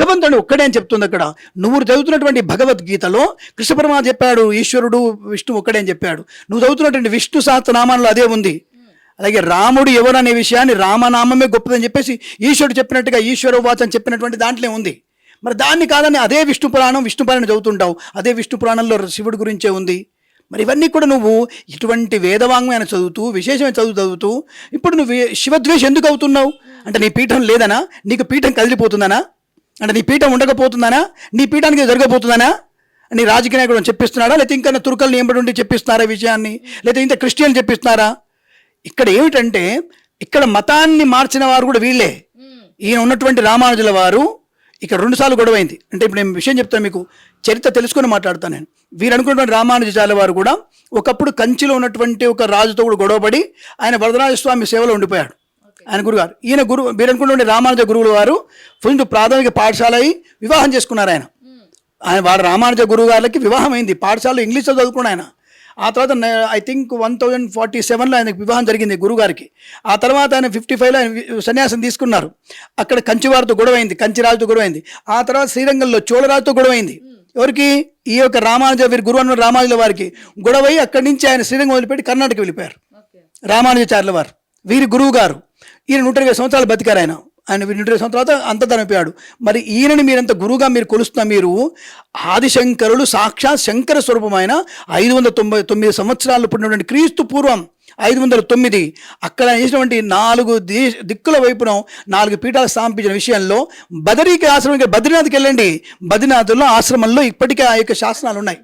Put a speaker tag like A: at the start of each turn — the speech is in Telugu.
A: భగవంతుడు ఒక్కడే అని చెప్తుంది అక్కడ. నువ్వు చదువుతున్నటువంటి భగవద్గీతలో కృష్ణ పరమాత్మ చెప్పాడు ఈశ్వరుడు విష్ణు ఒక్కడే అని చెప్పాడు. నువ్వు చదువుతున్నటువంటి విష్ణు సహస్రనామాల్లో అదే ఉంది. అలాగే రాముడు ఎవరు అనే విషయాన్ని రామనామమే గొప్పదని చెప్పేసి ఈశ్వరుడు చెప్పినట్టుగా ఈశ్వర వాచ్ అని చెప్పినటువంటి దాంట్లో ఉంది. మరి దాన్ని కాదని అదే విష్ణు పురాణం చదువుతుంటావు, అదే విష్ణు పురాణంలో శివుడి గురించే ఉంది. మరి ఇవన్నీ కూడా నువ్వు ఇటువంటి వేదవాంగ్మయాన్ని చదువుతూ విశేషమైన చదువుతూ ఇప్పుడు నువ్వు శివద్వేషం ఎందుకు అవుతున్నావు అంటే నీ పీఠం లేదనా, నీకు పీఠం కదిలిపోతుందనా, అంటే నీ పీఠం ఉండకపోతుందనా, నీ పీఠానికి జరగబోతుందనా, నీ రాజకీయ నాయకుడు చెప్పిస్తున్నాడా, లేకపోతే ఇంకా తుర్కల్ని ఎంబడి ఉండి చెప్పిస్తున్నారా విషయాన్ని, లేకపోతే ఇంత క్రిస్టియన్లు చెప్పిస్తున్నారా? ఇక్కడ ఏమిటంటే ఇక్కడ మతాన్ని మార్చిన వారు కూడా వీళ్ళే. ఈయన ఉన్నటువంటి రామానుజుల వారు ఇక్కడ 2 సార్లు గొడవైంది. అంటే ఇప్పుడు నేను విషయం చెప్తాను, మీకు చరిత్ర తెలుసుకొని మాట్లాడతాను నేను. వీరు అనుకున్నటువంటి రామానుజాచార్యుల వారు కూడా ఒకప్పుడు కంచిలో ఉన్నటువంటి ఒక రాజుతో కూడా గొడవపడి ఆయన వరదరాజస్వామి సేవలో ఉండిపోయాడు. ఆయన గురుగారు ఈయన వీరు అనుకున్నటువంటి రామానుజ గురువుల వారు ఫుల్ ప్రాథమిక పాఠశాల వివాహం చేసుకున్నారు. ఆయన వాడు రామానుజ గురువు గారికి వివాహం అయింది, పాఠశాలలో ఇంగ్లీష్లో చదువుకున్నాడు ఆయన. ఆ తర్వాత ఐ థింక్ 1047లో ఆయనకు వివాహం జరిగింది గురుగారికి. ఆ తర్వాత ఆయన 55లో ఆయన సన్యాసం తీసుకున్నారు. అక్కడ కంచివారితో గొడవైంది, కంచి రాజుతో గొడవైంది. ఆ తర్వాత శ్రీరంగంలో చోళరాజుతో గొడవైంది. ఎవరికి? ఈ యొక్క వీరి గురువు అన్న రామానుజుల వారికి గొడవై అక్కడి నుంచి ఆయన శ్రీరంగం వదిలిపెట్టి కర్ణాటక వెళ్ళిపోయారు రామానుజాచార్యుల వారు. వీరి గురువు గారు ఈయన 120 సంవత్సరాలు బతికారు. ఆయన 120 సంవత్సరాల అంతర్ధానమైపోయాడు. మరి ఈయనని మీరంత గురువుగా మీరు కొలుస్తున్న మీరు ఆదిశంకరులు సాక్షాత్ శంకర స్వరూపమైన 599 సంవత్సరాలు పుట్టినటువంటి క్రీస్తు పూర్వం 509 అక్కడ చేసినటువంటి 4 దిక్కుల వైపున 4 పీఠాలు స్థాపించిన విషయంలో బదరీకి ఆశ్రమం బద్రీనాథ్కి వెళ్ళండి. బద్రీనాథ్లో ఆశ్రమంలో ఇప్పటికే ఆ యొక్క శాసనాలు ఉన్నాయి.